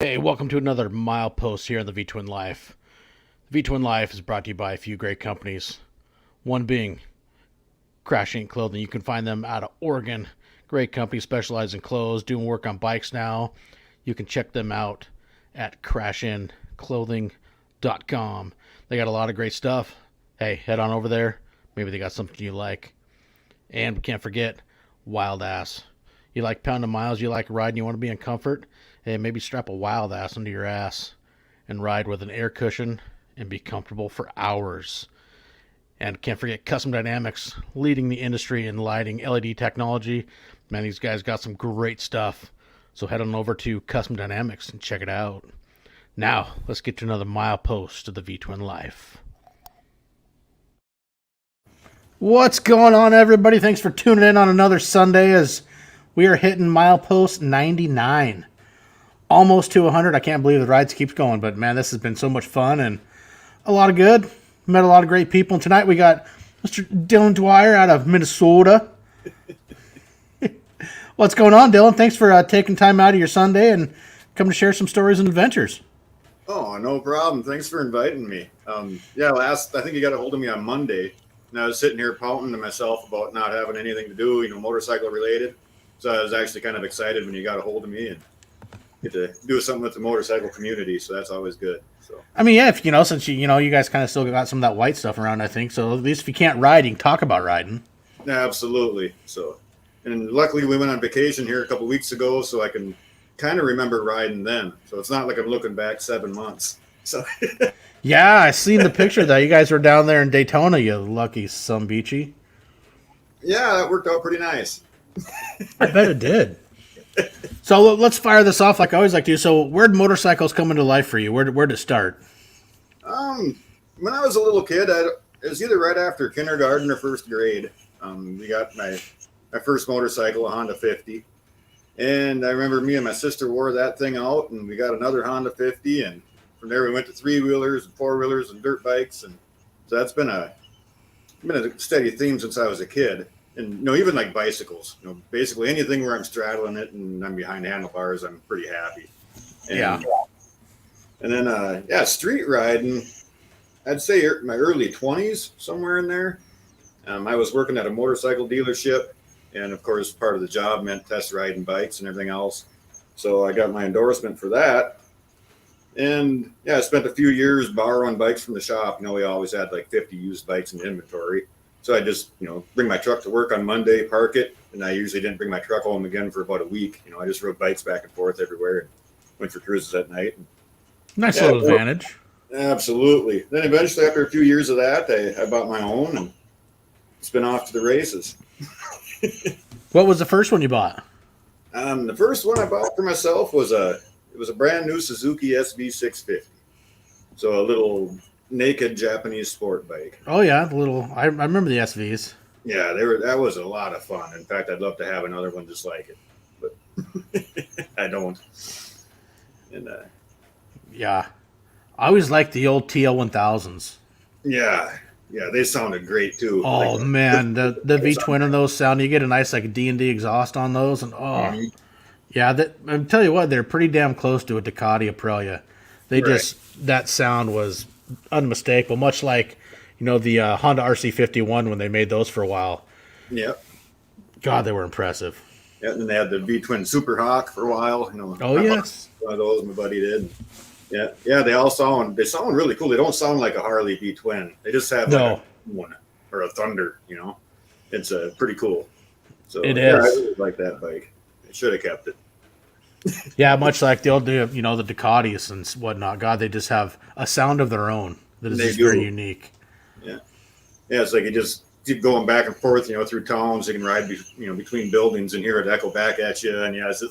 Hey, welcome to another Milepost here on the V-Twin Life. The V-Twin Life is brought to you by a few great companies. One being Crash Inc. Clothing. You can find them out of Oregon. Great company, specialized in clothes, doing work on bikes now. You can check them out at crashinclothing.com. They got a lot of great stuff. Hey, head on over there. Maybe they got something you like. And we can't forget Wild Ass. You like pounding miles, you like riding, you want to be in comfort? Hey, maybe strap a Wild Ass under your ass and ride with an air cushion and be comfortable for hours. And can't forget Custom Dynamics, leading the industry in lighting LED technology. Man, these guys got some great stuff. So head on over to Custom Dynamics and check it out. Now, let's get to another milepost of the V-Twin Life. What's going on, everybody? Thanks for tuning in on another Sunday as we are hitting milepost 99. Almost to 100. I can't believe the rides keeps going, but man, this has been so much fun and a lot of good. Met a lot of great people. And tonight we got Mr. Dylan Dwyer out of Minnesota. What's going on, Dylan? Thanks for taking time out of your Sunday and coming to share some stories and adventures. Oh, no problem. Thanks for inviting me. I think you got a hold of me on Monday, and I was sitting here pouting to myself about not having anything to do, motorcycle related. So I was actually kind of excited when you got a hold of me and get to do something with the motorcycle community. So that's always good. So I mean, yeah, if since you guys kind of still got some of that white stuff around, I think so. At least if you can't ride, you can talk about riding. absolutely. So, and luckily we went on vacation here a couple of weeks ago, so I can kind of remember riding then. So it's not like I'm looking back 7 months. So yeah, I seen the picture that you guys were down there in Daytona. You lucky some beachy. yeah, that worked out pretty nice. I bet it did. So let's fire this off like I always like to do. So where'd motorcycles come into life for you? Where'd it start? When I was a little kid, it was either right after kindergarten or first grade. We got my first motorcycle, a Honda 50. And I remember me and my sister wore that thing out, and we got another Honda 50. And from there, we went to three-wheelers and four-wheelers and dirt bikes. And so that's been a steady theme since I was a kid. And even like bicycles, basically anything where I'm straddling it and I'm behind handlebars, I'm pretty happy. And, Yeah. And then street riding, I'd say my early 20s, somewhere in there. I was working at a motorcycle dealership, and of course, part of the job meant test riding bikes and everything else. So I got my endorsement for that. And I spent a few years borrowing bikes from the shop. We always had like 50 used bikes in inventory. So I just, bring my truck to work on Monday, park it, and I usually didn't bring my truck home again for about a week. I just rode bikes back and forth everywhere and went for cruises at night. Nice little advantage. Absolutely. Then eventually, after a few years of that, I bought my own and it's been off to the races. What was the first one you bought? The first one I bought for myself was a brand new Suzuki SV650. So a little naked Japanese sport bike. Oh yeah, the little. I remember the SVs. Yeah, that was a lot of fun. In fact, I'd love to have another one just like it, but I don't. And yeah, I always liked the old TL1000s. yeah, they sounded great too. Oh like, man, the V twin in those sound. You get a nice like D&D exhaust on those, and yeah, I'm tell you what, they're pretty damn close to a Ducati Aprilia. They just that sound was unmistakable, much like the Honda RC51 when they made those for a while. Yep. God, they were impressive. Yeah, and then they had the V-twin Super Hawk for a while. Oh yes, one of those my buddy did. Yeah, they sound really cool. They don't sound like a Harley V-twin. They just have like one or a Thunder. It's pretty cool. So it is. I is. really like that bike. I should have kept it. Yeah, much like the old, the Ducatis and whatnot. God, they just have a sound of their own that is just very unique. Yeah, it's like you just keep going back and forth, through towns. You can ride, between buildings and hear it echo back at you. And it's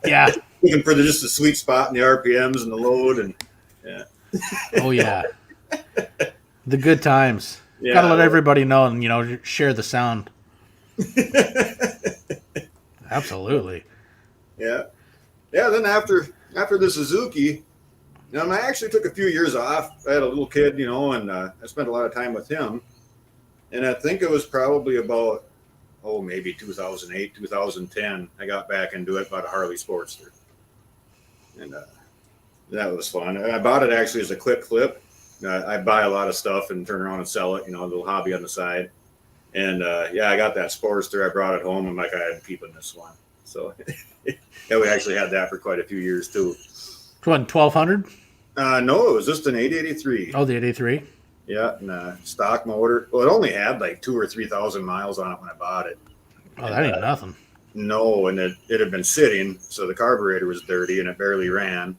yeah, looking for just the sweet spot in the RPMs and the load, and oh yeah, the good times. Yeah, gotta let everybody know and share the sound. Absolutely. Yeah. Then after the Suzuki, I actually took a few years off. I had a little kid, and I spent a lot of time with him. And I think it was probably about, maybe 2008, 2010, I got back into it, about a Harley Sportster. and that was fun. I bought it actually as a quick flip. I buy a lot of stuff and turn around and sell it, a little hobby on the side. And I got that Sportster. I brought it home. I'm like, I'm keeping this one. So yeah, we actually had that for quite a few years too. What, 1200? No, it was just an 883. Oh, the 883. Yeah, and stock motor. Well, it only had like 2,000 or 3,000 miles on it when I bought it. Oh, that ain't nothing. No, and it had been sitting, so the carburetor was dirty and it barely ran.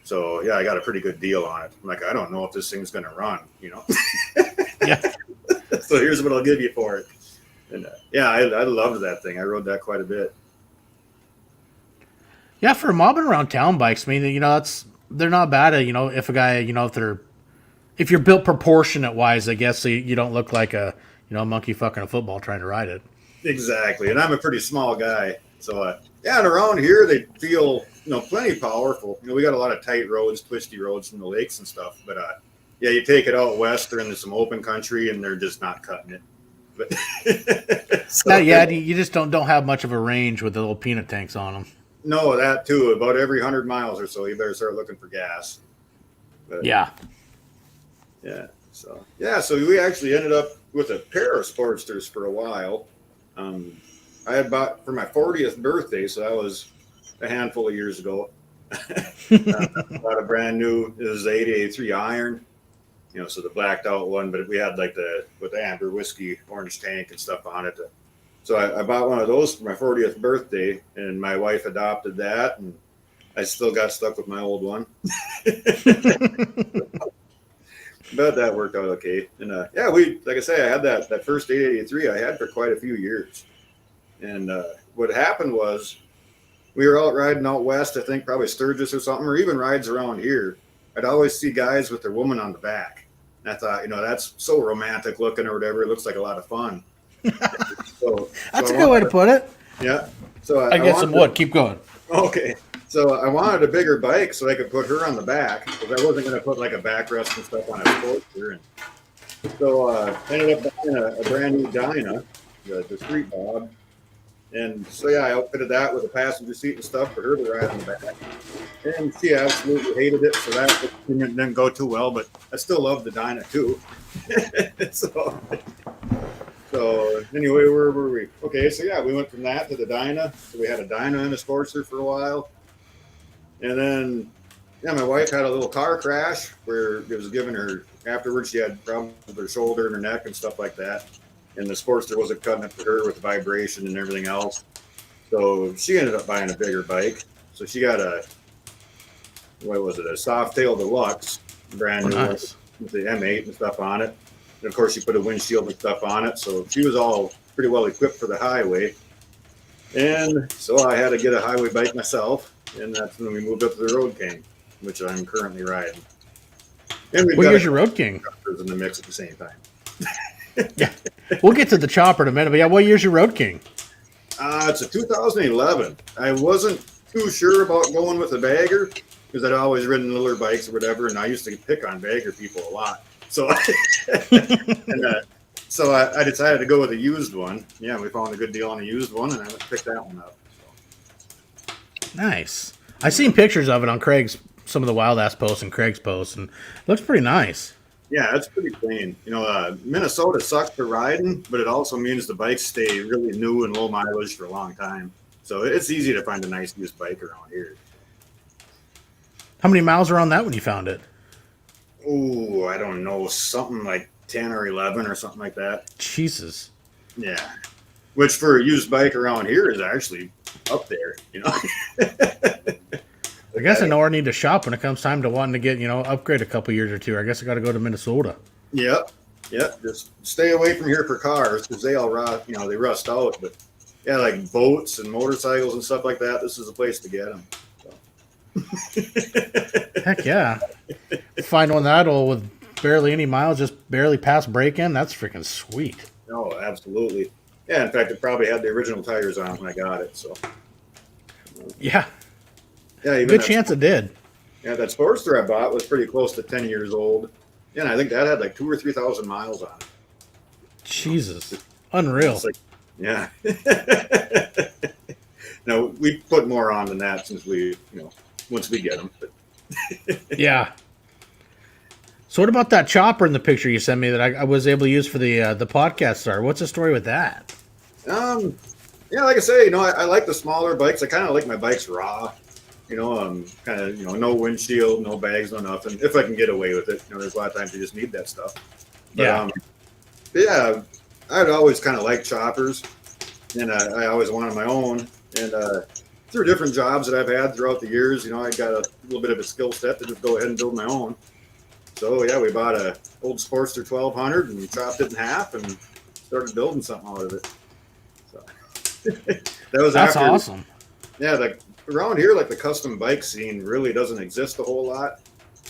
So yeah, I got a pretty good deal on it. I'm like, I don't know if this thing's gonna run, Yeah. So here's what I'll give you for it. And I loved that thing. I rode that quite a bit. Yeah, for mobbing around town bikes, I mean, they're not bad at, if a guy, if you're built proportionate wise, I guess, so you don't look like a monkey fucking a football trying to ride it. Exactly. And I'm a pretty small guy. So and around here they feel, plenty powerful. We got a lot of tight roads, twisty roads from the lakes and stuff, but you take it out west or into some open country and they're just not cutting it. But you just don't have much of a range with the little peanut tanks on them. No, that too. About every 100 miles or so, you better start looking for gas. But, yeah. So we actually ended up with a pair of Sportsters for a while. I had bought for my 40th birthday, so that was a handful of years ago. Bought a brand new, it was the 883 iron, so the blacked out one, but we had like with the amber whiskey orange tank and stuff on it. So I bought one of those for my 40th birthday, and my wife adopted that, and I still got stuck with my old one. But that worked out okay. And like I say, I had that first 883 I had for quite a few years. And what happened was we were out riding out west, I think probably Sturgis or something, or even rides around here. I'd always see guys with their woman on the back. And I thought, that's so romantic looking or whatever. It looks like a lot of fun. That's a good way to put it. Yeah. So I get some wood. Keep going. Okay. So I wanted a bigger bike so I could put her on the back, because I wasn't going to put like a backrest and stuff on a Sportster. And so ended up buying a brand new Dyna, the Street Bob. And so I outfitted that with a passenger seat and stuff for her to ride on the back. And she absolutely hated it, so that didn't go too well. But I still love the Dyna too. So anyway, where were we? Okay, so we went from that to the Dyna. So we had a Dyna and a Sportster for a while. And then, my wife had a little car crash where it was giving her, afterwards she had problems with her shoulder and her neck and stuff like that. And the Sportster wasn't cutting it for her with the vibration and everything else. So she ended up buying a bigger bike. So she got a Softail Deluxe, brand new nice. With the M8 and stuff on it. And of course she put a windshield and stuff on it. So she was all pretty well equipped for the highway. And so I had to get a highway bike myself. And that's when we moved up to the Road King, which I'm currently riding. And we've got your Road King? In the mix at the same time. Yeah, we'll get to the chopper in a minute. But what year's your Road King? It's a 2011. I wasn't too sure about going with a bagger because I'd always ridden littler bikes or whatever, and I used to pick on bagger people a lot. So, so I decided to go with a used one. Yeah, we found a good deal on a used one, and I picked that one up. So. Nice. I've seen pictures of it on some of the Wild Ass posts and Craig's posts, and it looks pretty nice. Yeah, it's pretty clean. Minnesota sucks for riding, but it also means the bikes stay really new and low mileage for a long time. So it's easy to find a nice used bike around here. How many miles are on that when you found it? Oh, I don't know. Something like 10 or 11 or something like that. Jesus. Yeah. Which for a used bike around here is actually up there, I guess I know where I need to shop when it comes time to wanting to get, upgrade a couple years or two. I guess I got to go to Minnesota. Yep. Just stay away from here for cars because they all rust, they rust out. But yeah, like boats and motorcycles and stuff like that, this is the place to get them. So. Heck yeah. Find one that'll with barely any miles, just barely past break-in. That's freaking sweet. Oh, absolutely. Yeah, in fact, it probably had the original tires on it when I got it. So. Yeah. Yeah, good chance it did. Yeah, that Sportster I bought was pretty close to 10 years old. Yeah, and I think that had like 2,000 or 3,000 miles on it. Jesus. Unreal. Yeah. No, we put more on than that since we, once we get them. But Yeah. So what about that chopper in the picture you sent me that I was able to use for the podcast star? What's the story with that? Yeah, like I say, I like the smaller bikes. I kind of like my bikes raw. Kind of, no windshield, no bags, no nothing. If I can get away with it, there's a lot of times you just need that stuff. But, Yeah. but yeah, I'd always kind of liked choppers, and I always wanted my own. And through different jobs that I've had throughout the years, I got a little bit of a skill set to just go ahead and build my own. So yeah, we bought a old Sportster 1200 and we chopped it in half and started building something out of it. So That's awesome. Yeah, around here, like the custom bike scene really doesn't exist a whole lot.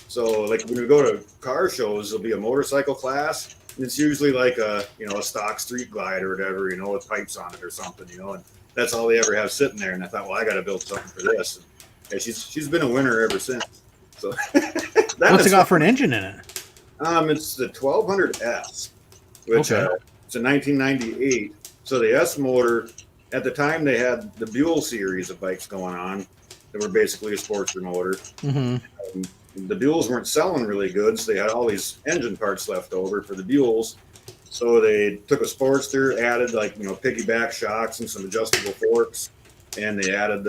So like when we go to car shows, there'll be a motorcycle class, and it's usually like a stock street glide or whatever, with pipes on it or something, and that's all they ever have sitting there. And I thought, well, I got to build something for this. And yeah, she's been a winner ever since. So what's it got for an engine in it? It's the 1200S, which it's a 1998. So the S motor, at the time they had the Buell series of bikes going on that were basically a Sportster motor. Mm-hmm. The Buells weren't selling really good, so they had all these engine parts left over for the Buells. So they took a Sportster, added piggyback shocks and some adjustable forks, and they added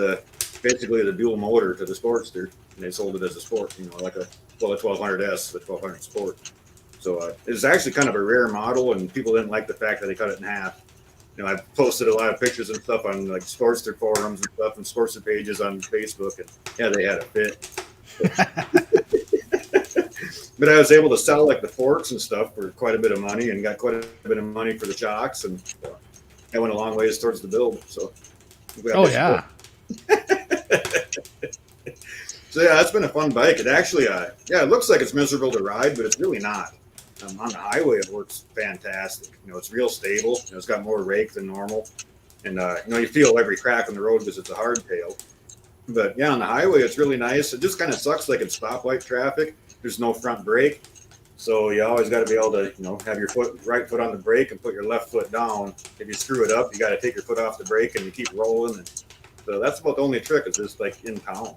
basically the dual motor to the Sportster, and they sold it as a sport, like a 1200S, the 1200 Sport. So it's actually kind of a rare model, and people didn't like the fact that they cut it in half. I posted a lot of pictures and stuff on like Sportster forums and stuff and Sportster pages on Facebook, and yeah, they had a fit. But I was able to sell like the forks and stuff for quite a bit of money, and got quite a bit of money for the shocks, and that went a long ways towards the build. So, yeah. So yeah, that's been a fun bike. It actually, it looks like it's miserable to ride, but it's really not. On the highway, it works fantastic. It's real stable. It's got more rake than normal, and you feel every crack on the road because it's a hardtail. But yeah, on the highway, it's really nice. It just kind of sucks like in stoplight traffic. There's no front brake, so you always got to be able to, have your right foot on the brake and put your left foot down. If you screw it up, you got to take your foot off the brake and you keep rolling. And so that's about the only trick, is just like in town.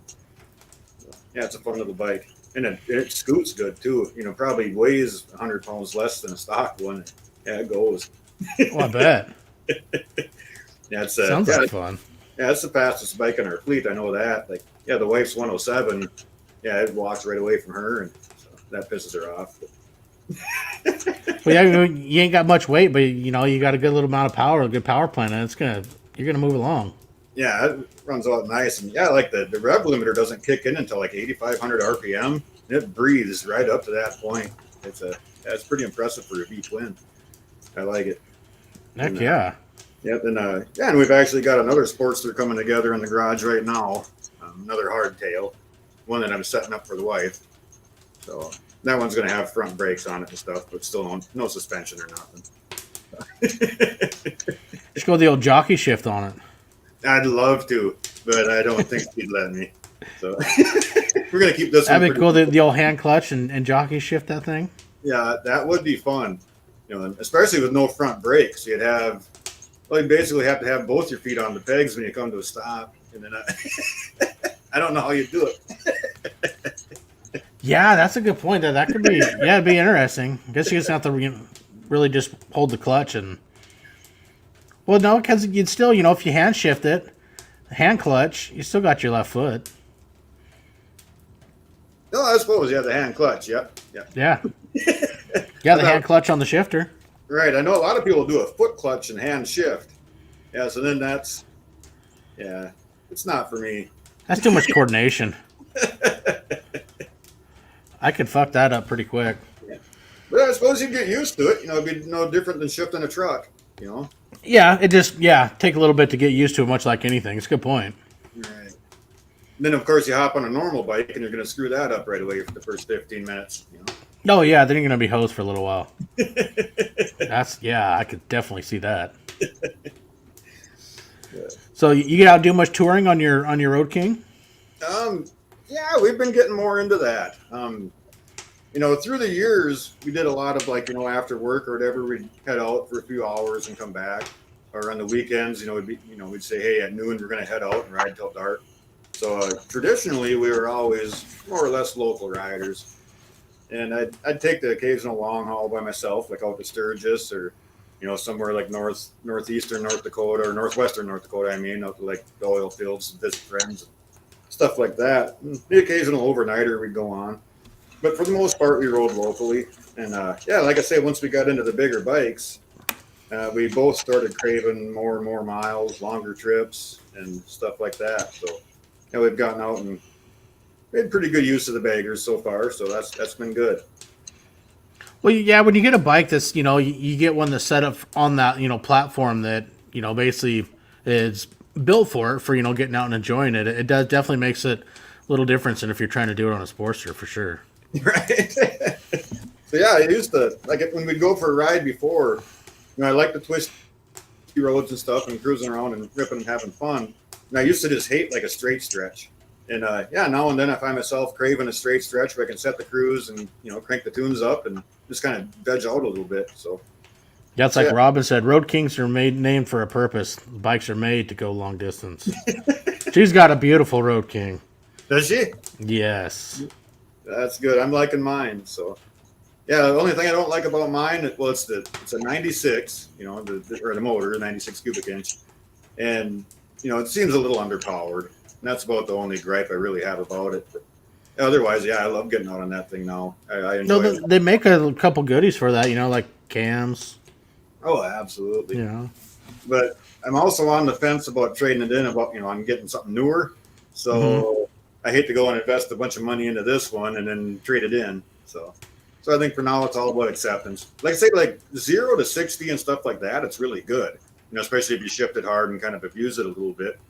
So, yeah, it's a fun little bike. And it scoots good too. Probably weighs 100 pounds less than a stock one. Yeah, it goes. Well, I bet. Yeah, it's sounds like fun. Yeah, it's the fastest bike in our fleet. I know that. Like, yeah, the wife's 107. Yeah, it walks right away from her, and so that pisses her off. Well, yeah, you ain't got much weight, but you got a good little amount of power, a good power plant, and you're gonna move along. Yeah, it runs out nice, and yeah, like the rev limiter doesn't kick in until like 8,500 RPM, and it breathes right up to that point. It's pretty impressive for a V twin. I like it. Heck yeah. Yep, and we've actually got another Sportster coming together in the garage right now. Another hardtail, one that I'm setting up for the wife. So that one's going to have front brakes on it and stuff, but still no suspension or nothing. Just go the old jockey shift on it. I'd love to, but I don't think he'd let me. So we're going to keep this. That'd be cool. The old hand clutch and jockey shift that thing. Yeah, that would be fun. Especially with no front brakes. You'd basically have to have both your feet on the pegs when you come to a stop, and then I don't know how you do it. Yeah, that's a good point. That could be. Yeah, it'd be interesting. I guess you just have to really just hold the clutch and. Well, no, because you'd still, if you hand shift it, hand clutch, you still got your left foot. No, I suppose the hand clutch. Yep. Yeah. Yeah, the hand clutch on the shifter. Right. I know a lot of people do a foot clutch and hand shift. Yeah. So then it's not for me. That's too much coordination. I could fuck that up pretty quick. Yeah. But I suppose you get used to it. It'd be no different than shifting a truck. Yeah, it just take a little bit to get used to it, much like anything. It's a good point. Right. And then of course you hop on a normal bike and you're going to screw that up right away for the first 15 minutes. Oh yeah, then you're going to be hosed for a little while. I could definitely see that. Yeah. So you get out and do much touring on your Road King? Yeah, we've been getting more into that. Through the years, we did a lot of after work or whatever, we'd head out for a few hours and come back. Or on the weekends, we'd say, hey, at noon we're going to head out and ride till dark. So traditionally, we were always more or less local riders. And I'd take the occasional long haul by myself, like out to Sturgis or, somewhere like northeastern North Dakota or northwestern North Dakota. I mean, out to like the oil fields, visit friends, stuff like that. And the occasional overnighter we'd go on. But for the most part, we rode locally. And like I say, once we got into the bigger bikes, we both started craving more and more miles, longer trips, and stuff like that. So we've gotten out and made pretty good use of the baggers so far. So that's been good. Well, yeah, when you get a bike that's, you get one that's set up on that, platform that, basically is built for it, for, getting out and enjoying it. It does definitely makes it a little different than if you're trying to do it on a Sportster, for sure. Right. So, yeah, I used to, like when we'd go for a ride before, I like to twist roads and stuff and cruising around and ripping and having fun. And I used to just hate like a straight stretch. And now and then I find myself craving a straight stretch where I can set the cruise and, crank the tunes up and just kind of veg out a little bit. So that's like Robin said, road kings are named for a purpose. Bikes are made to go long distance. She's got a beautiful Road King. Does she? Yes. That's good. I'm liking mine. So yeah, the only thing I don't like about mine, it's a 96, the motor, 96 cubic inch. And, it seems a little underpowered. And that's about the only gripe I really have about it. But otherwise, I love getting out on that thing now. I enjoy it. They make a couple goodies for that, like cams. Oh, absolutely. Yeah. But I'm also on the fence about trading it in, I'm getting something newer. So I hate to go and invest a bunch of money into this one and then trade it in. So I think for now it's all about acceptance. Like I say, like 0 to 60 and stuff like that, it's really good. Especially if you shift it hard and kind of abuse it a little bit.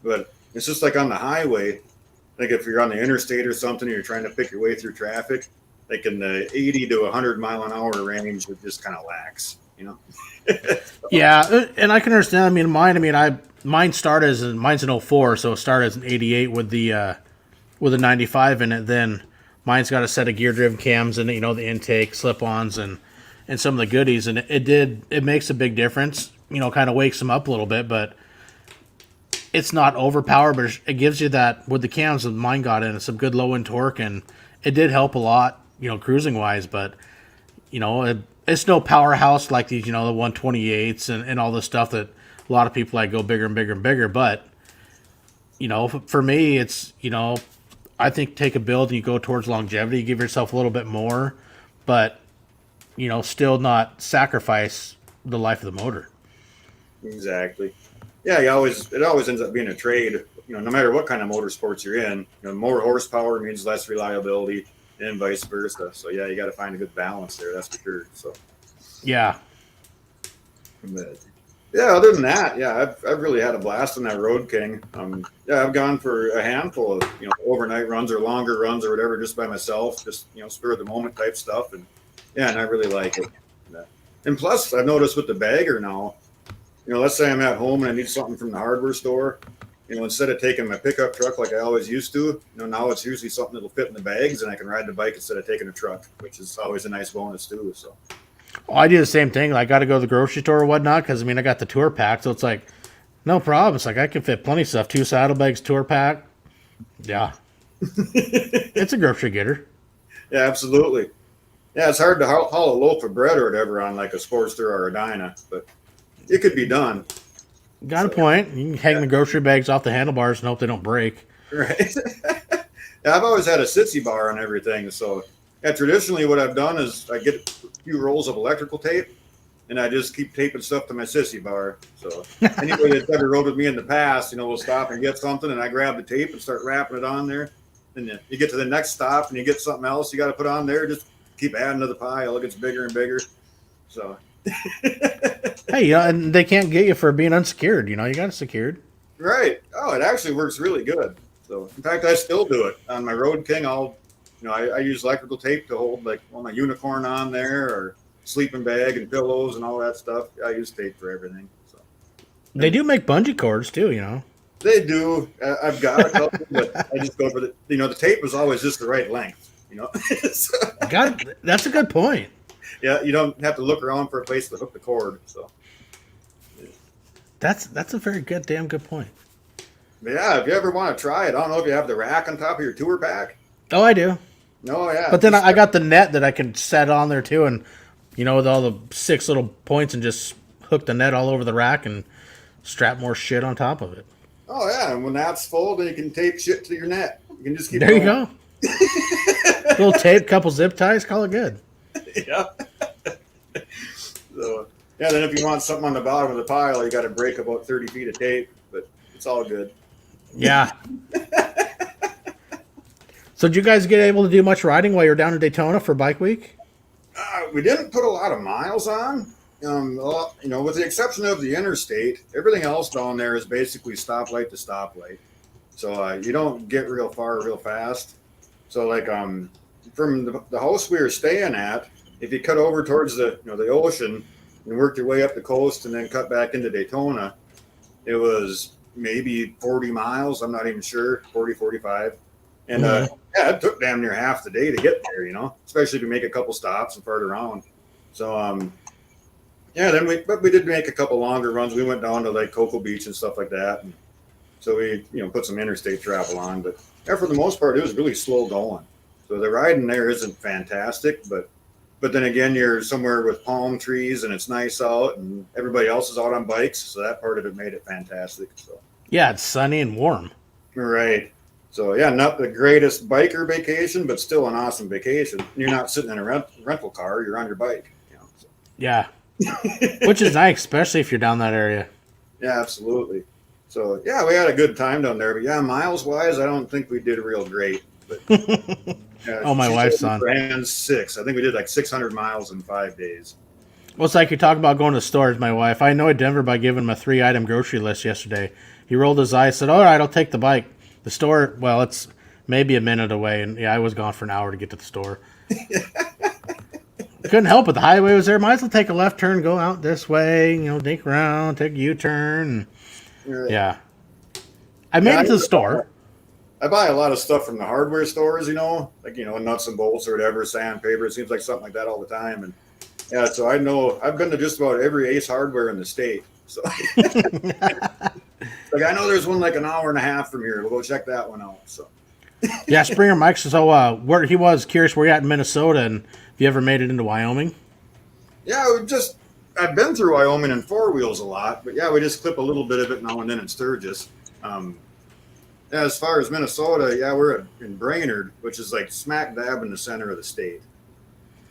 But it's just like on the highway, like if you're on the interstate or something, and you're trying to pick your way through traffic, like in the 80 to 100 mile an hour range, it just kind of lacks, Yeah, and I can understand. I mean, mine started mine's an 04, so it started as an 88 with a 95 in it. Then mine's got a set of gear-driven cams and the intake, slip-ons, and some of the goodies, and it makes a big difference. Kind of wakes them up a little bit, but it's not overpowered. But it gives you that with the cams that mine got in, some good low-end torque, and it did help a lot, cruising-wise. But it's no powerhouse like these, the 128s and all this stuff that a lot of people like go bigger and bigger and bigger. But for me, it's I think take a build and you go towards longevity, you give yourself a little bit more, but still not sacrifice the life of the motor. Exactly. Yeah, it always ends up being a trade. No matter what kind of motorsports you're in, more horsepower means less reliability, and vice versa. So yeah, you got to find a good balance there. That's for sure. So yeah. But, yeah. Other than that, yeah, I've really had a blast on that Road King. I've gone for a handful of overnight runs or longer runs or whatever, just by myself, just spur of the moment type stuff, and I really like it. And plus, I've noticed with the bagger now. Let's say I'm at home and I need something from the hardware store. Instead of taking my pickup truck like I always used to, now it's usually something that'll fit in the bags and I can ride the bike instead of taking a truck, which is always a nice bonus too. So, I do the same thing. I got to go to the grocery store or whatnot because I got the tour pack, so it's like no problem. It's like I can fit plenty of stuff. 2 saddlebags, tour pack. Yeah, it's a grocery getter. Yeah, absolutely. Yeah, it's hard to haul a loaf of bread or whatever on like a Sportster or a Dyna, but it could be done. Got a point. You can hang the grocery bags off the handlebars and hope they don't break. Right. Yeah, I've always had a sissy bar on everything. So traditionally what I've done is I get a few rolls of electrical tape and I just keep taping stuff to my sissy bar. So anybody that's ever rode with me in the past, will stop and get something and I grab the tape and start wrapping it on there. And you get to the next stop and you get something else you got to put on there. Just keep adding to the pile. It gets bigger and bigger. So... Hey, and they can't get you for being unsecured. You got it secured. Right. Oh, it actually works really good. So, in fact, I still do it on my Road King. I use electrical tape to hold like my unicorn on there or sleeping bag and pillows and all that stuff. I use tape for everything. So they do make bungee cords too. They do. I've got a couple, but I just go for the tape was always just the right length. So, that's a good point. Yeah, you don't have to look around for a place to hook the cord. So that's a very damn good point. Yeah, if you ever want to try it, I don't know if you have the rack on top of your tour pack. Oh, I do. No, yeah. But then I got the net that I can set on there too, and with all the 6 little points, and just hook the net all over the rack and strap more shit on top of it. Oh yeah, and when that's full, then you can tape shit to your net. You can just keep. There you go. Little tape, couple zip ties, call it good. Yeah. So yeah, then if you want something on the bottom of the pile, you got to break about 30 feet of tape, but it's all good. Yeah. So did you guys get able to do much riding while you were down in Daytona for Bike Week? We didn't put a lot of miles on. With the exception of the interstate, everything else down there is basically stoplight to stoplight. So you don't get real far real fast. So like from the house we were staying at, if you cut over towards the ocean and worked your way up the coast and then cut back into Daytona, it was maybe 40 miles. I'm not even sure, 40, 45. And it took damn near half the day to get there, especially if you make a couple stops and fart around. So, then we did make a couple longer runs. We went down to like Cocoa Beach and stuff like that. And so we, put some interstate travel on, but for the most part, it was really slow going. So the riding there isn't fantastic, but then again, you're somewhere with palm trees and it's nice out and everybody else is out on bikes. So that part of it made it fantastic. So yeah, it's sunny and warm. Right. So yeah, not the greatest biker vacation, but still an awesome vacation. You're not sitting in a rental car; you're on your bike. So. Yeah, which is nice, especially if you're down that area. Yeah, absolutely. So yeah, we had a good time down there. But yeah, miles wise, I don't think we did real great. But oh, my wife's son. Ran 6. I think we did like 600 miles in 5 days. Well, it's like you talk about going to stores. My wife, I annoyed Denver by giving him a 3-item grocery list yesterday. He rolled his eyes, said, "All right, I'll take the bike." The store, well, it's maybe a minute away, and yeah, I was gone for an hour to get to the store. Couldn't help it. The highway was there. Might as well take a left turn, go out this way, dink around, take a U-turn. Right. Yeah. I made it to the store. I buy a lot of stuff from the hardware stores, like, nuts and bolts or whatever, sandpaper. It seems like something like that all the time. And yeah, so I know I've been to just about every Ace Hardware in the state. So like I know there's one like an hour and a half from here. We'll go check that one out. So yeah, Springer Mike. So where he was curious where you at in Minnesota, and if you ever made it into Wyoming. Yeah, I've been through Wyoming in 4-wheels a lot, but yeah, we just clip a little bit of it now and then in Sturgis. As far as Minnesota, yeah, we're in Brainerd, which is like smack dab in the center of the state.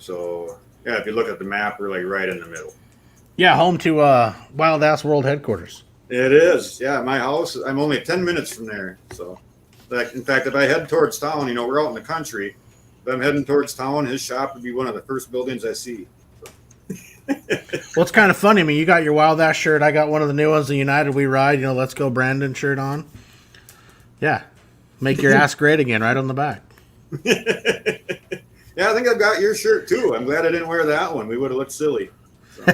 So yeah, if you look at the map, we're like right in the middle. Yeah, home to Wild Ass World Headquarters. It is. Yeah, my house, I'm only 10 minutes from there. So, in fact, if I head towards town, we're out in the country. If I'm heading towards town, his shop would be one of the first buildings I see. So. Well, it's kind of funny. I mean, you got your Wild Ass shirt. I got one of the new ones, the United We Ride, Let's Go Brandon shirt on. Yeah. Make your ass great again, right on the back. Yeah, I think I've got your shirt too. I'm glad I didn't wear that one. We would have looked silly. So.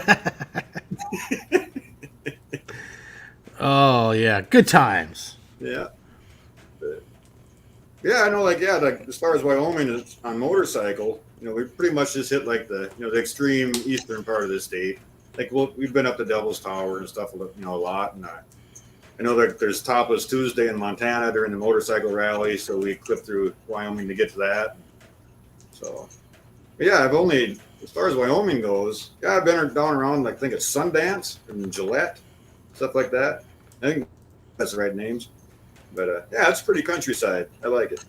Oh, yeah. Good times. Yeah. Yeah, I know, like as far as Wyoming is on motorcycle, we pretty much just hit like the extreme eastern part of the state. Like we've been up to Devil's Tower and stuff, a lot. And I know that there's Topless Tuesday in Montana during the motorcycle rally, so we clipped through Wyoming to get to that. So, yeah, as far as Wyoming goes, yeah, I've been down around, like, I think it's Sundance and Gillette, stuff like that. I think that's the right names. But, yeah, it's pretty countryside. I like it.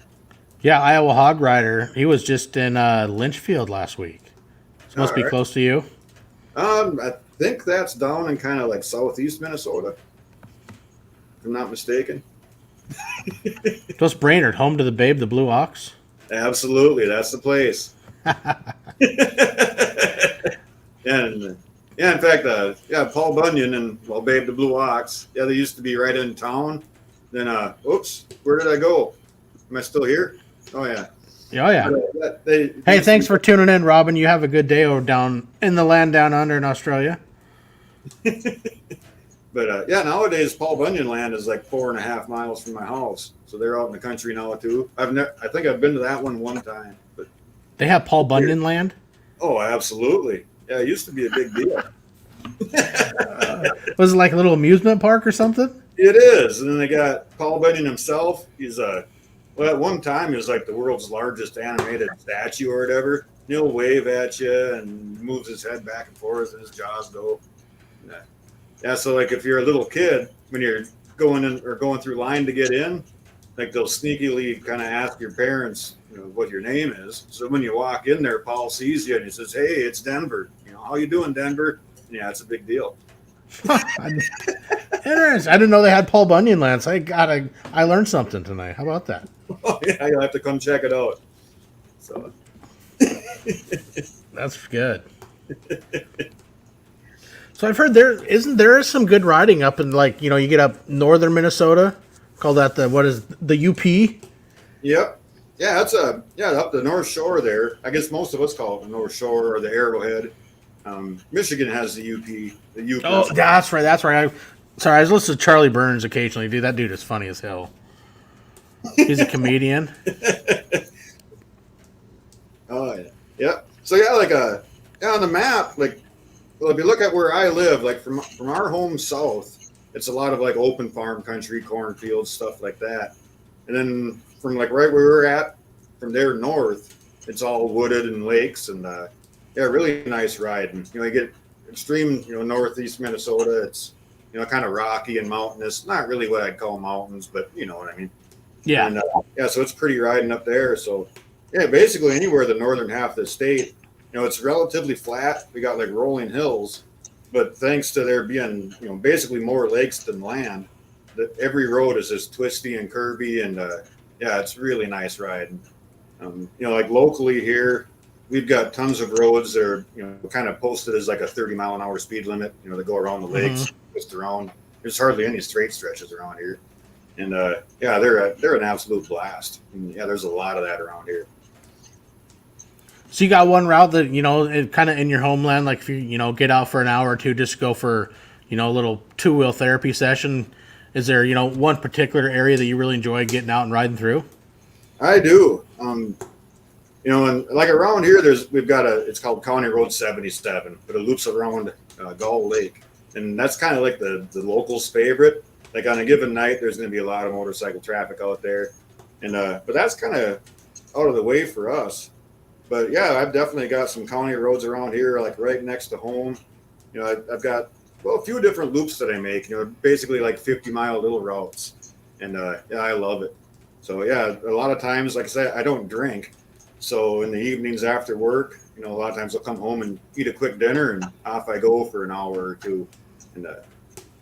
Yeah, Iowa Hog Rider. He was just in Lynchfield last week. It must be close to you. I think that's down in kind of like southeast Minnesota, if I'm not mistaken. Just Brainerd, home to the Babe, the Blue Ox. Absolutely, that's the place. And yeah, in fact, Paul Bunyan and Babe the Blue Ox. Yeah, they used to be right in town. Then, oops, where did I go? Am I still here? Oh yeah. Oh yeah. Hey, thanks for tuning in, Robin. You have a good day over down in the land down under in Australia. But yeah, nowadays Paul Bunyan land is like 4.5 miles from my house, so they're out in the country now too. I think I've been to that one time, but they have Paul Bunyan land. Oh, absolutely. Yeah, it used to be a big deal. Was it like a little amusement park or something? It is. And then they got Paul Bunyan himself. He's well, at one time he was like the world's largest animated statue or whatever. He'll wave at you and moves his head back and forth and his jaws go. Yeah. Yeah, so like if you're a little kid, when you're going in or going through line to get in, like they'll sneakily kind of ask your parents, what your name is. So when you walk in there, Paul sees you and he says, "Hey, it's Denver. How you doing, Denver?" Yeah, it's a big deal. Interesting. I didn't know they had Paul Bunyan lands. I learned something tonight. How about that? Oh yeah, you'll have to come check it out. So That's good. So I've heard there is some good riding up in you get up northern Minnesota, call that the UP. yep. Yeah, that's up the North Shore there. I guess most of us call it the North Shore or the Arrowhead. Michigan has the UP. The UP. Oh, that's right. That's right. Sorry, I was listening to Charlie Burns occasionally. Dude, that dude is funny as hell. He's a comedian. Oh yeah, yeah. So yeah, on the map, well, if you look at where I live, like from our home south, it's a lot of like open farm country, cornfields, stuff like that. And then from like right where we're at, from there north, it's all wooded and lakes and yeah, really nice riding. You get extreme, northeast Minnesota. It's kind of rocky and mountainous. Not really what I'd call mountains, but you know what I mean. Yeah. And yeah, so it's pretty riding up there. So yeah, basically anywhere the northern half of the state, it's relatively flat. We got like rolling hills, but thanks to there being, basically more lakes than land, that every road is just twisty and curvy, and yeah, it's really nice riding. Like locally here, we've got tons of roads that are, kind of posted as like a 30-mile-an-hour speed limit, that go around the lakes, twist around. There's hardly any straight stretches around here. And yeah, they're an absolute blast. And, yeah, there's a lot of that around here. So you got one route that kind of in your homeland, like if you get out for an hour or two, just go for a little two-wheel therapy session. Is there one particular area that you really enjoy getting out and riding through? I do. And like around here, we've got it's called County Road 77, but it loops around Gull Lake, and that's kind of like the locals' favorite. Like on a given night, there's going to be a lot of motorcycle traffic out there, and but that's kind of out of the way for us. But yeah, I've definitely got some county roads around here, like right next to home. I've got a few different loops that I make. Basically like 50-mile little routes, and yeah, I love it. So yeah, a lot of times, like I said, I don't drink. So in the evenings after work, a lot of times I'll come home and eat a quick dinner, and off I go for an hour or two. And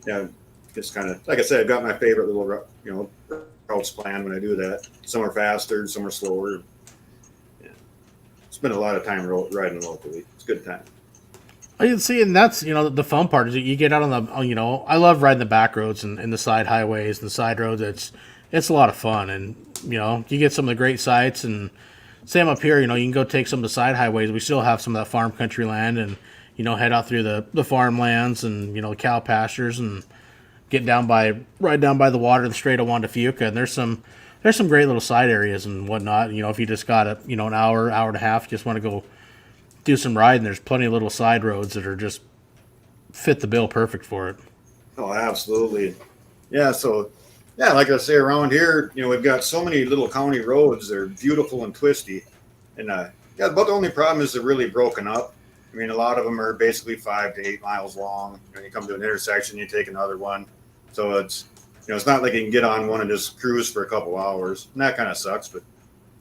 yeah, just kind of like I said, I've got my favorite little routes planned when I do that. Some are faster, some are slower. Spend a lot of time riding locally. It's a good time. I can see, and that's the fun part is that you get out on the I love riding the back roads and the side highways and the side roads. It's a lot of fun, and you get some of the great sights. And same up here, you can go take some of the side highways. We still have some of that farm country land, and head out through the farmlands and cow pastures and get right down by the water, the Strait of Juan de Fuca. And there's some great little side areas and whatnot. If you just got an hour and a half, just want to go do some riding, there's plenty of little side roads that are just fit the bill perfect for it. Oh, absolutely. Yeah. So yeah, like I say, around here, we've got so many little county roads. They're beautiful and twisty. And yeah, but the only problem is they're really broken up. I mean, a lot of them are basically 5 to 8 miles long. You come to an intersection, you take another one. So it's not like you can get on one and just cruise for a couple hours. And that kind of sucks, but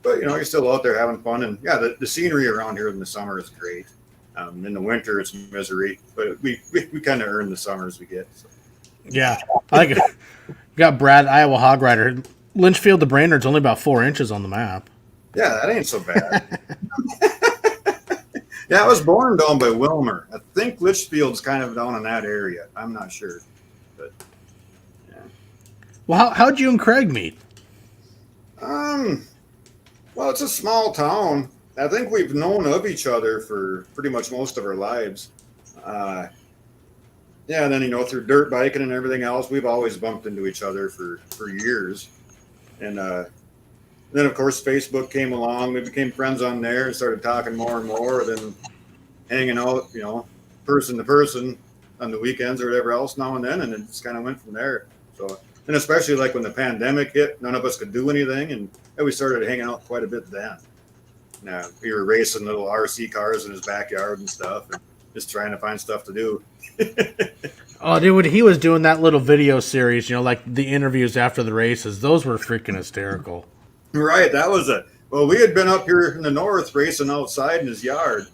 you're still out there having fun. And yeah, the scenery around here in the summer is great. In the winter, it's misery, but we kind of earn the summers we get. So. Yeah, I got Brad, Iowa Hog Rider. Lynchfield to Brainerd's only about 4 inches on the map. Yeah, that ain't so bad. Yeah, I was born down by Wilmer. I think Litchfield's kind of down in that area. I'm not sure, but yeah. Well, how'd you and Craig meet? Well, it's a small town. I think we've known of each other for pretty much most of our lives. Yeah, and then through dirt biking and everything else, we've always bumped into each other for years. And then of course Facebook came along. We became friends on there and started talking more and more. Then hanging out, person to person on the weekends or whatever else now and then, and it just kind of went from there. So So, and especially like when the pandemic hit, none of us could do anything, and we started hanging out quite a bit then. We were racing little RC cars in his backyard and stuff, and just trying to find stuff to do. Oh, dude, when he was doing that little video series, like the interviews after the races, those were freaking hysterical. Right, that was well, we had been up here in the north racing outside in his yard,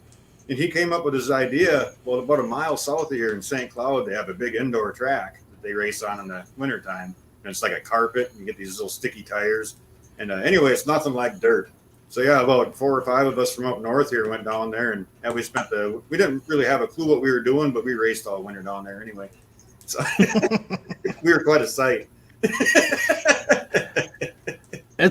and he came up with his idea. Well, about a mile south of here in St. Cloud, they have a big indoor track that they race on in the wintertime, and it's like a carpet, and you get these little sticky tires. And anyway, it's nothing like dirt. So yeah, about 4 or 5 of us from up north here went down there, and we didn't really have a clue what we were doing, but we raced all winter down there anyway. So we were quite a sight.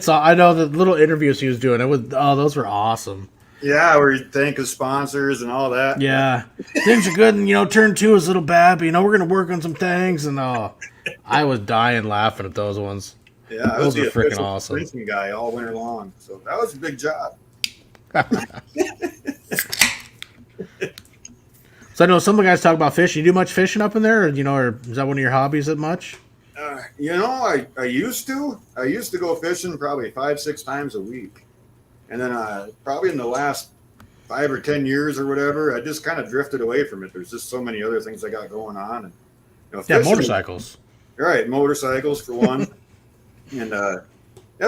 I know the little interviews he was doing. Those were awesome. Yeah, where you thank his sponsors and all that. Yeah, things are good, and turn 2 is a little bad, but we're gonna work on some things, and I was dying laughing at those ones. Yeah, those were freaking awesome. Drinking guy all winter long, so that was a big job. So I know some of the guys talk about fishing. You do much fishing up in there, or is that one of your hobbies that much? I used to. I used to go fishing probably 5-6 times a week, and then probably in the last 5 or 10 years or whatever, I just kind of drifted away from it. There's just so many other things I got going on, and fishing, motorcycles. Right, motorcycles for one. And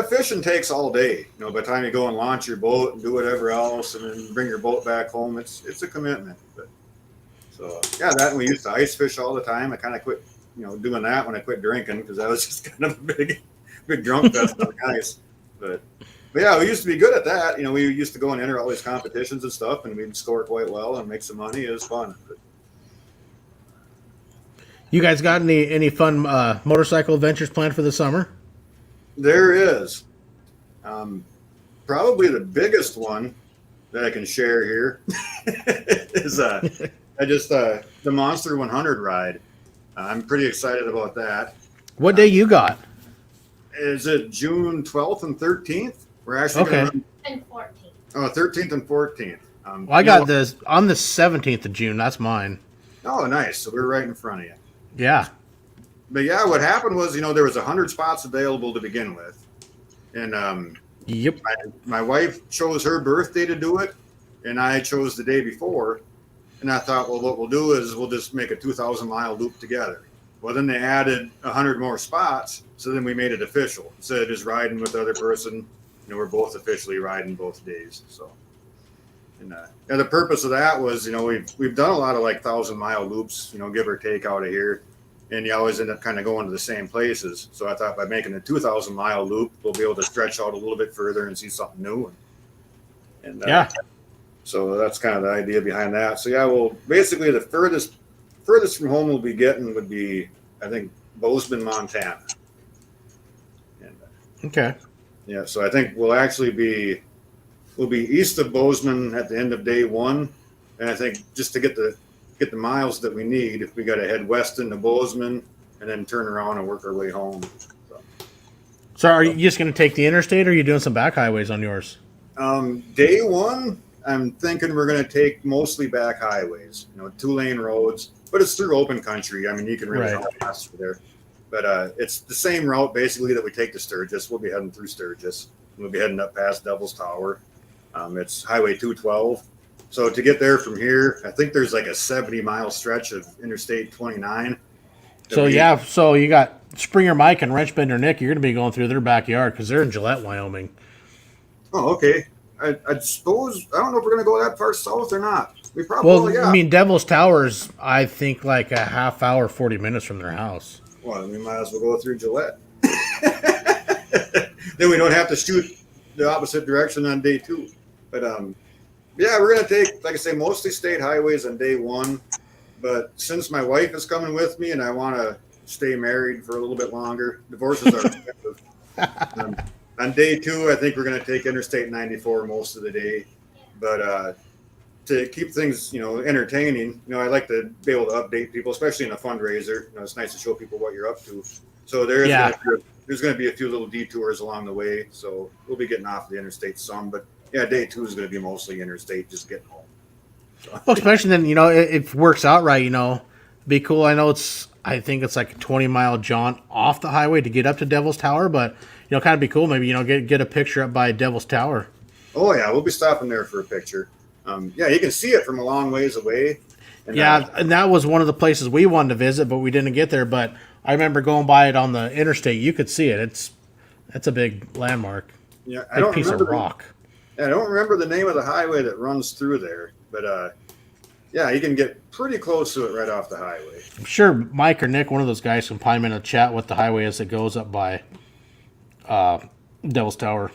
fishing takes all day. By the time you go and launch your boat and do whatever else, and then bring your boat back home, it's a commitment. That, and we used to ice fish all the time. I kind of quit, doing that when I quit drinking, because I was just kind of a big drunk fest on the ice. But yeah, we used to be good at that. We used to go and enter all these competitions and stuff, and we'd score quite well and make some money. It was fun. But, you guys got any fun motorcycle adventures planned for the summer? There is. Probably the biggest one that I can share here is the Monster 100 ride. I'm pretty excited about that. What day you got? Is it June 12th and 13th? We're actually going to run... And 14th. Oh, 13th and 14th. I got this on the 17th of June. That's mine. Oh, nice. So we're right in front of you. Yeah. But yeah, what happened was, there was 100 spots available to begin with. And yep. My wife chose her birthday to do it, and I chose the day before. And I thought, well, what we'll do is we'll just make a 2,000-mile loop together. Well, then they added 100 more spots, so then we made it official. Instead of just riding with the other person, we're both officially riding both days. So, and the purpose of that was, we've done a lot of 1,000-mile loops, give or take out of here. And you always end up kind of going to the same places. So I thought by making a 2,000-mile loop, we'll be able to stretch out a little bit further and see something new. And yeah. So that's kind of the idea behind that. So yeah, well, basically the furthest from home we'll be getting would be, I think, Bozeman, Montana. And, okay. Yeah, so I think we'll be east of Bozeman at the end of day 1, and I think just to get the miles that we need, we got to head west into Bozeman and then turn around and work our way home. So are you just going to take the interstate, or are you doing some back highways on yours? Day 1, I'm thinking we're going to take mostly back highways, 2-lane roads, but it's through open country. I mean, you can really haul fast through there. But it's the same route basically that we take to Sturgis. We'll be heading through Sturgis. We'll be heading up past Devil's Tower. It's Highway 212. So to get there from here, I think there's a 70-mile stretch of Interstate 29. So you got Springer Mike and Wrenchbender Nick. You're going to be going through their backyard because they're in Gillette, Wyoming. Oh, okay. I suppose, I don't know if we're going to go that far south or not. We probably will, yeah. I mean, Devil's Tower's, I think, a half hour, 40 minutes from their house. Well, we might as well go through Gillette. Then we don't have to shoot the opposite direction on day 2. But, yeah, we're going to take, like I say, mostly state highways on day 1. But since my wife is coming with me and I want to stay married for a little bit longer, divorces are expensive. On day 2, I think we're going to take Interstate 94 most of the day. But to keep things, entertaining, I like to be able to update people, especially in a fundraiser. It's nice to show people what you're up to. So there's going to be a few little detours along the way. So we'll be getting off the interstate some. But, yeah, day 2 is going to be mostly interstate, just getting home. So. Well, especially then, it works out right, be cool. I I think it's like a 20-mile jaunt off the highway to get up to Devil's Tower, but kind of be cool. Maybe get a picture up by Devil's Tower. Oh yeah, we'll be stopping there for a picture. Yeah, you can see it from a long ways away. And, and that was one of the places we wanted to visit, but we didn't get there. But I remember going by it on the interstate. You could see it. It's a big landmark. Yeah, Big piece of rock. I don't remember the name of the highway that runs through there, but yeah, you can get pretty close to it right off the highway. I'm sure Mike or Nick, one of those guys, can pine in a chat what the highway is that goes up by Devil's Tower.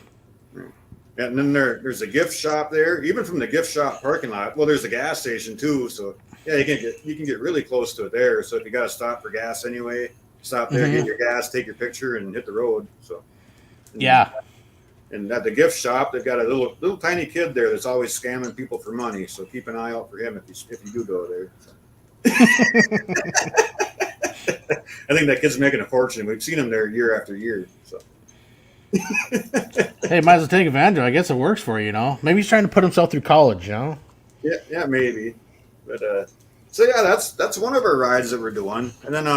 Yeah, and then there's a gift shop there. Even from the gift shop parking lot, well, there's a gas station too. So yeah, you can get really close to it there. So if you got to stop for gas anyway, stop there, get your gas, take your picture, and hit the road. So yeah. And at the gift shop, they've got a little tiny kid there that's always scamming people for money. So keep an eye out for him if you do go there. So. I think that kid's making a fortune. We've seen him there year after year. So. Hey, might as well take advantage of it. I guess it works for you, Maybe he's trying to put himself through college, Yeah, maybe. But so yeah, that's one of our rides that we're doing. And then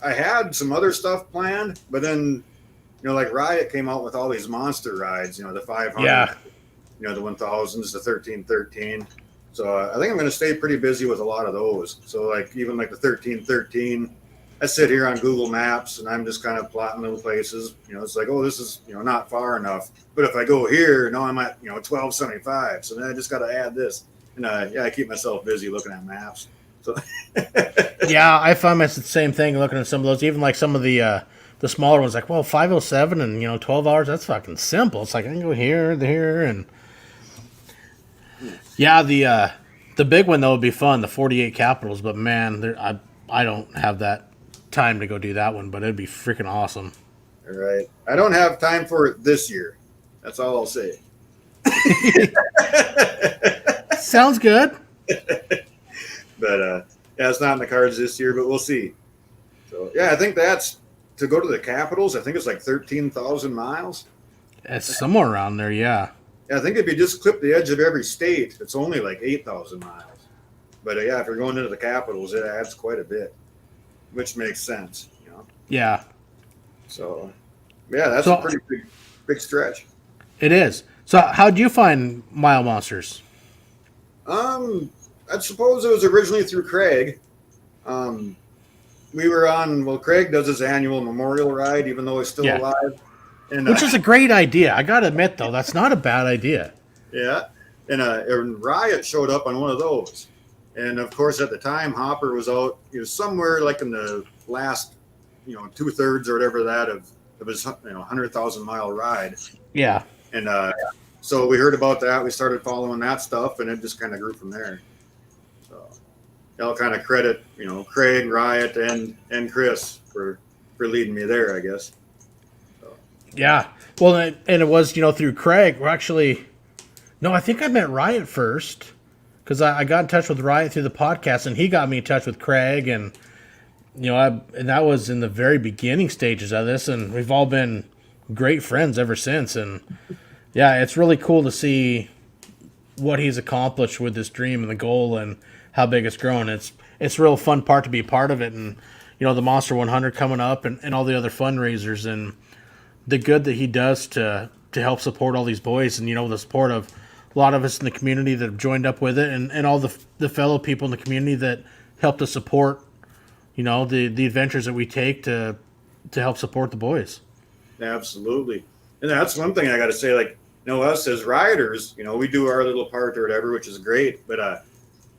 I had some other stuff planned, but then like Riot came out with all these monster rides, the 500, the 1000s, the 1313. So I think I'm going to stay pretty busy with a lot of those. So like even like the 1313, I sit here on Google Maps and I'm just kind of plotting little places. It's like, oh, this is not far enough. But if I go here, I'm at 1275. So then I just got to add this. And I keep myself busy looking at maps. So yeah, I find myself the same thing looking at some of those. Even like some of the smaller ones, like 507 and 12 hours. That's fucking simple. It's like I can go here, there, and yeah, the big one though would be fun, the 48 Capitals. But man, I don't have that time to go do that one, but it'd be freaking awesome. All right, I don't have time for it this year. That's all I'll say. Sounds good. But yeah, it's not in the cards this year, but we'll see. So yeah, I think that's to go to the Capitals. I think it's like 13,000 miles. It's somewhere around there, yeah. Yeah, I think if you just clip the edge of every state, it's only like 8,000 miles. But yeah, if you're going into the Capitals, it adds quite a bit, which makes sense, Yeah. So yeah, that's a pretty big stretch. It is. So how'd you find Mile Monsters? I suppose it was originally through Craig. We were on, Craig does his annual memorial ride, even though he's still alive. And, which is a great idea. I got to admit, though, that's not a bad idea. Yeah. And Riot showed up on one of those. And, of course, at the time, Hopper was out, somewhere like in the last, 2/3 or whatever that of his, 100,000-mile ride. Yeah. And so we heard about that. We started following that stuff, and it just kind of grew from there. So I'll kind of credit, Craig, Riot, and Chris for leading me there, I guess. So. Yeah. Well, and it was, through Craig. We're actually, no, I think I met Riot first because I got in touch with Riot through the podcast, and he got me in touch with Craig, and and that was in the very beginning stages of this, and we've all been great friends ever since. And yeah, it's really cool to see what he's accomplished with this dream and the goal and how big it's grown. It's a real fun part to be a part of it. And, the Monster 100 coming up and all the other fundraisers and the good that he does to help support all these boys and, the support of a lot of us in the community that have joined up with it and all the fellow people in the community that help to support, the adventures that we take to help support the boys. Absolutely. And that's one thing I got to say, like, us as riders, we do our little part or whatever, which is great. But,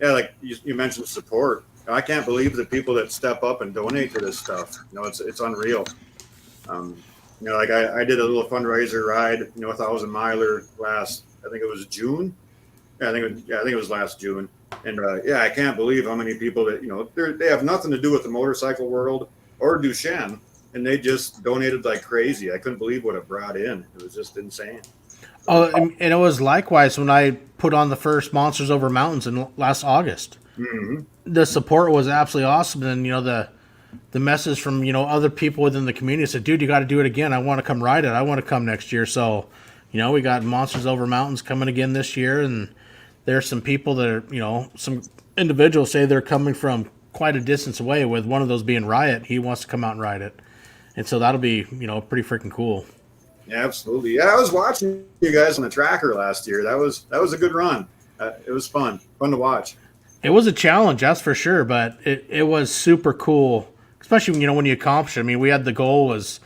yeah, like you mentioned support. I can't believe the people that step up and donate to this stuff. It's unreal. Like I did a little fundraiser ride, 1,000-miler last, I think it was June. Yeah, I think it was last June. And, I can't believe how many people that, they have nothing to do with the motorcycle world or Duchenne. And they just donated like crazy. I couldn't believe what it brought in. It was just insane. Oh, and it was likewise when I put on the first Monsters Over Mountains in last August. Mm-hmm. The support was absolutely awesome. And, the message from, other people within the community said, dude, you got to do it again. I want to come ride it. I want to come next year. So, we got Monsters Over Mountains coming again this year. And there's some people that are, some individuals say they're coming from quite a distance away, with one of those being Riot. He wants to come out and ride it. And so that'll be, pretty freaking cool. Yeah, absolutely. Yeah, I was watching you guys on the tracker last year. That was a good run. It was fun to watch. It was a challenge, that's for sure, but it was super cool, especially when you accomplish it. I mean, we had the goal was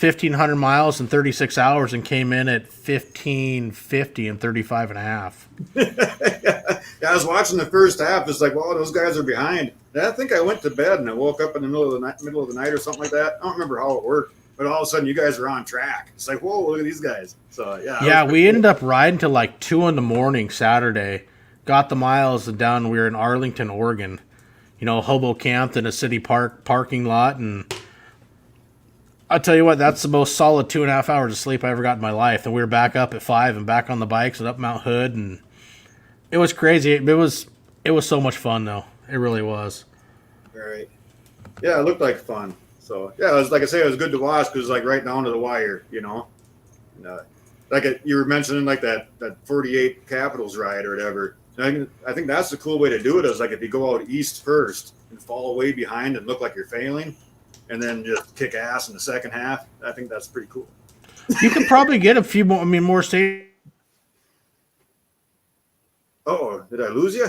1,500 miles in 36 hours and came in at 1,550 in 35 and a half. Yeah, I was watching the first half. It's like, well, those guys are behind. And I think I went to bed and I woke up in the middle of the night or something like that. I don't remember how it worked, but all of a sudden you guys are on track. It's like, whoa, look at these guys. So yeah. Yeah, we ended up riding till like 2 a.m. Saturday. Got the miles down. We were in Arlington, Oregon. Hobo camped in a city parking lot, and I'll tell you what, that's the most solid 2.5 hours of sleep I ever got in my life. And we were back up at 5 and back on the bikes and up Mount Hood, and it was crazy. It was so much fun, though. It really was. Right. Yeah, it looked like fun. So yeah, it was, like I say, it was good to watch because like right down to the wire, And, you were mentioning like that 48 Capitals ride or whatever. And I think that's the cool way to do it is like if you go out east first and fall way behind and look like you're failing, and then just kick ass in the second half. I think that's pretty cool. You could probably get a few more. More stages. Oh, did I lose you?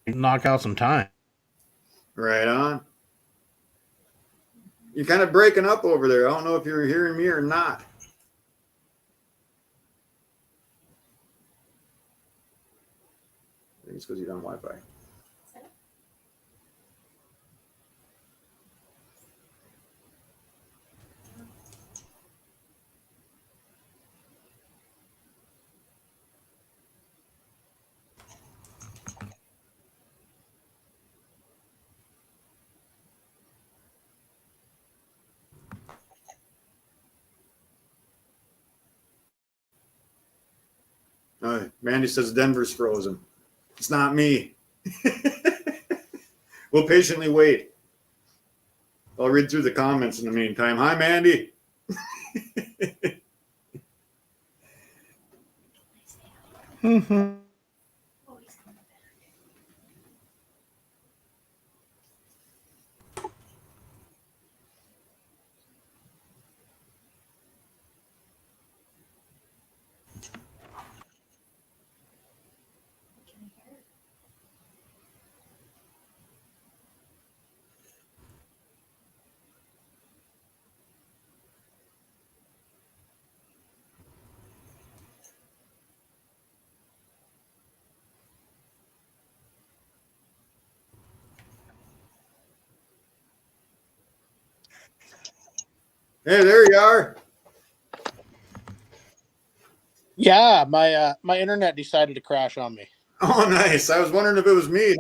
Knock out some time. Right on. You're kind of breaking up over there. I don't know if you're hearing me or not. I think it's because you're on Wi-Fi. Mandy says Denver's frozen. It's not me. We'll patiently wait. I'll read through the comments in the meantime. Hi, Mandy. Mm-hmm. Hey, there you are. Yeah, my internet decided to crash on me. Oh, nice. I was wondering if it was me.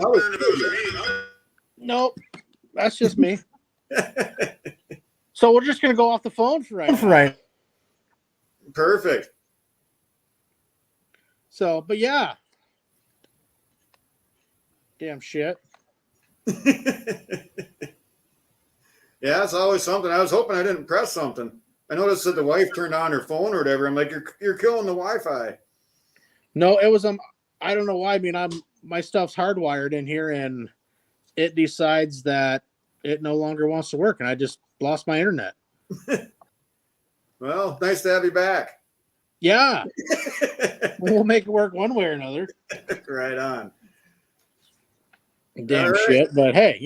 Nope, that's just me. So we're just gonna go off the phone for right now. Right. Perfect. So, but yeah. Damn shit. Yeah, it's always something. I was hoping I didn't press something. I noticed that the wife turned on her phone or whatever. I'm like, you're killing the Wi-Fi. No, it was I don't know why. I mean, my stuff's hardwired in here, and it decides that it no longer wants to work, and I just lost my internet. Well, nice to have you back. Yeah. We'll make it work one way or another. Right on. Damn shit. But hey,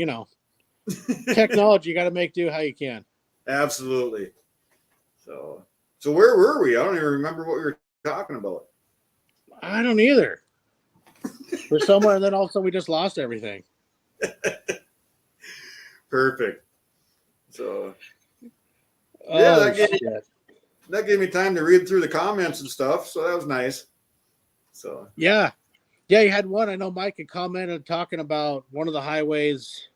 technology, you got to make do how you can. Absolutely. So where were we? I don't even remember what we were talking about. I don't either. We're somewhere, and then all of a sudden we just lost everything. Perfect. So, yeah, that gave me time to read through the comments and stuff. So that was nice. So yeah, you had one. I know Mike had commented talking about one of the highways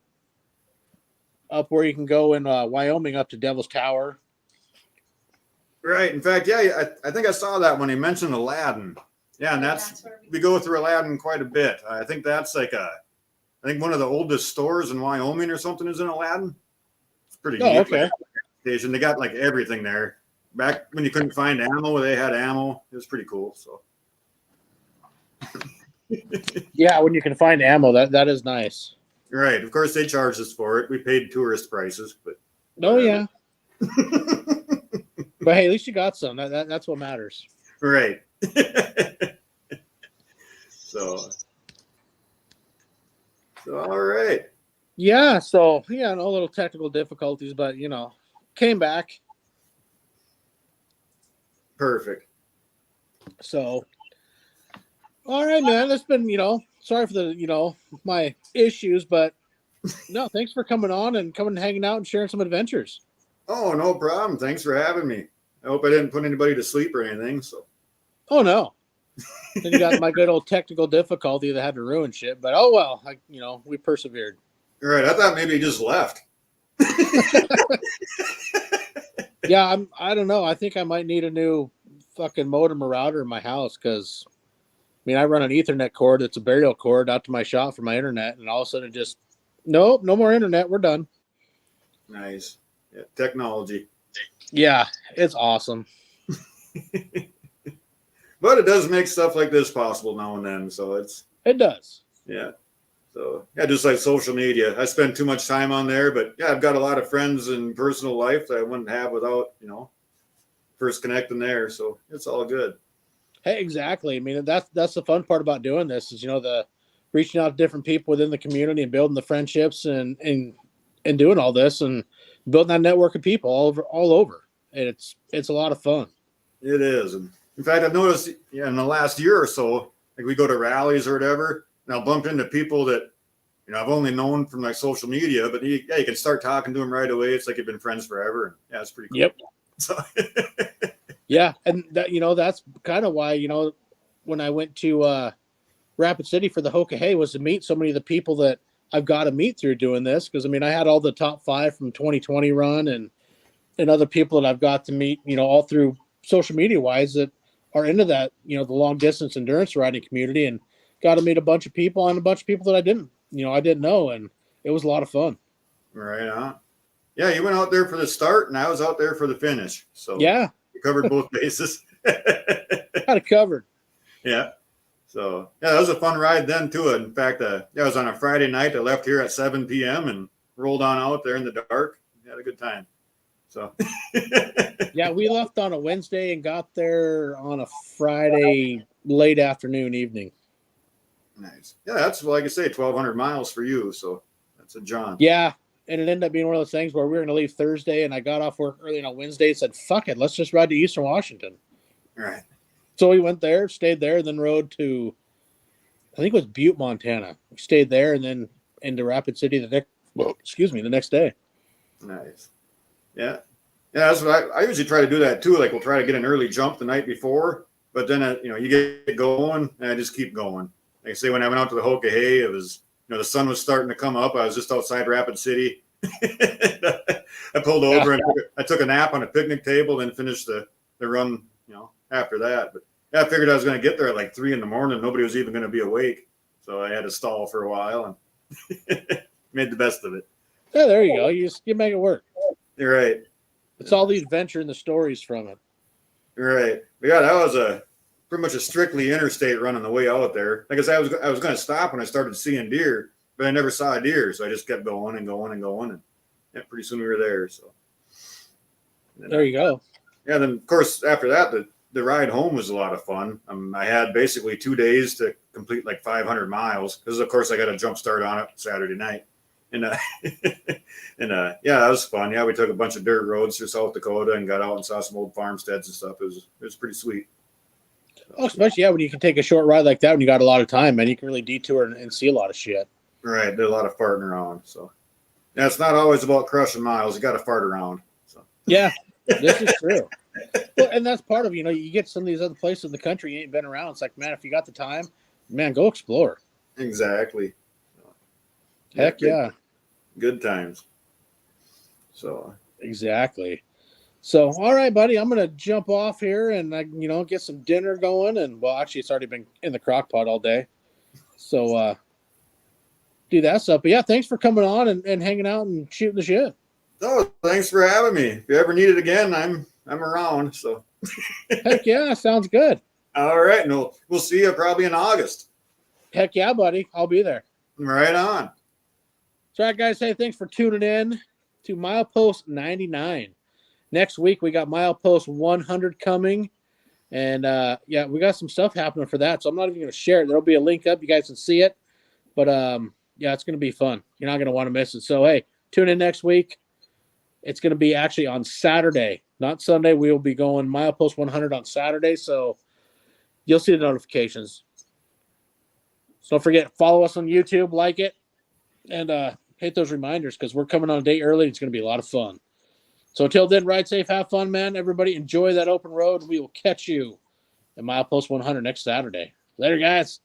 up where you can go in Wyoming up to Devil's Tower. Right. In fact, yeah, I think I saw that when he mentioned Aladdin. Yeah, and we go through Aladdin quite a bit. I think that's like I think one of the oldest stores in Wyoming or something is in Aladdin. It's pretty neat. Okay. Station. They got like everything there. Back when you couldn't find ammo, they had ammo. It was pretty cool. So yeah, when you can find ammo, that is nice. Right. Of course, they charged us for it. We paid tourist prices, but Oh yeah. But hey, at least you got some. That's what matters. Right. so all right. Yeah. So yeah, no little technical difficulties, but came back. Perfect. So, all right, man. It's been sorry for the my issues, but no, thanks for coming on and coming and hanging out and sharing some adventures. Oh, no problem. Thanks for having me. I hope I didn't put anybody to sleep or anything. So. Oh no. Then you got my good old technical difficulty that had to ruin shit, but oh well, we persevered. Right. I thought maybe he just left. Yeah, I don't know. I think I might need a new fucking modem or router in my house because I run an Ethernet cord. It's a burial cord out to my shop for my internet, and all of a sudden it just no more internet. We're done. Nice. Yeah, technology. Yeah, it's awesome. But it does make stuff like this possible now and then. So it does. Yeah. So yeah, just like social media, I spend too much time on there, but yeah, I've got a lot of friends in personal life that I wouldn't have without, first connecting there. So it's all good. Hey, exactly. That's the fun part about doing this is, the reaching out to different people within the community and building the friendships and doing all this and building that network of people all over. And it's a lot of fun. It is. And in fact, I've noticed in the last year or so, like we go to rallies or whatever, and I'll bump into people that, I've only known from like social media, but you can start talking to them right away. It's like you've been friends forever. And yeah, it's pretty cool. Yep. So yeah. And that, that's kind of why, when I went to Rapid City for the Hoka Hey was to meet so many of the people that I've got to meet through doing this. Cause I had all the top 5 from 2020 run and other people that I've got to meet, all through social media wise that are into that, the long distance endurance riding community and got to meet a bunch of people and a bunch of people that I didn't know. And it was a lot of fun. Right on. Yeah. You went out there for the start and I was out there for the finish. So yeah, you covered both bases. Got it covered. Yeah. So yeah, that was a fun ride then too. In fact, it was on a Friday night. I left here at 7 p.m. and rolled on out there in the dark. Had a good time. So yeah, we left on a Wednesday and got there on a Friday late afternoon, evening. Nice. Yeah, that's like I say, 1,200 miles for you. So that's a jaunt. Yeah, and it ended up being one of those things where we were going to leave Thursday, and I got off work early on Wednesday and said, "Fuck it, let's just ride to Eastern Washington." Right. So we went there, stayed there, then rode to, I think it was Butte, Montana. We stayed there and then into Rapid City the next day. Nice. Yeah. Yeah, that's what I usually try to do that too. Like we'll try to get an early jump the night before, but then, you get going and I just keep going. Like I say, when I went out to the Hoka Hey, it was, the sun was starting to come up. I was just outside Rapid City. I pulled over and I took a nap on a picnic table, then finished the run, after that. But yeah, I figured I was going to get there at like 3 a.m. Nobody was even going to be awake. So I had to stall for a while and made the best of it. Yeah, there you go. You make it work. You're right. It's all the adventure and the stories from it. Right. But yeah, that was pretty much a strictly interstate run on the way out there. Like I said, I was going to stop when I started seeing deer, but I never saw a deer. So I just kept going and going and going. And yeah, pretty soon we were there. So there you go. Yeah. Then of course, after that, the ride home was a lot of fun. I had basically 2 days to complete like 500 miles because of course I got a jump start on it Saturday night. And yeah, that was fun. Yeah, we took a bunch of dirt roads through South Dakota and got out and saw some old farmsteads and stuff. It was pretty sweet. Oh, especially when you can take a short ride like that when you got a lot of time, man. You can really detour and see a lot of shit. Right, did a lot of farting around. So yeah, it's not always about crushing miles. You got to fart around. So yeah, this is true. Well, and that's part of you get some of these other places in the country you ain't been around. It's like, man, if you got the time, man, go explore. Exactly. Heck yeah. Good times. So exactly. So, all right, buddy, I'm going to jump off here and, get some dinner going. And, well, actually, it's already been in the crock pot all day. So, do that stuff. But, yeah, thanks for coming on and hanging out and shooting the shit. Oh, thanks for having me. If you ever need it again, I'm around. So, heck yeah, sounds good. All right. No, we'll see you probably in August. Heck yeah, buddy. I'll be there. Right on. So, all right, guys, hey, thanks for tuning in to Milepost 99. Next week, we got Milepost 100 coming. And, yeah, we got some stuff happening for that. So I'm not even going to share it. There'll be a link up. You guys can see it. But, yeah, it's going to be fun. You're not going to want to miss it. So, hey, tune in next week. It's going to be actually on Saturday, not Sunday. We will be going Milepost 100 on Saturday. So you'll see the notifications. So don't forget, follow us on YouTube, like it, and hit those reminders because we're coming on a day early. It's going to be a lot of fun. So until then, ride safe, have fun, man. Everybody enjoy that open road. We will catch you at Milepost 100 next Saturday. Later, guys.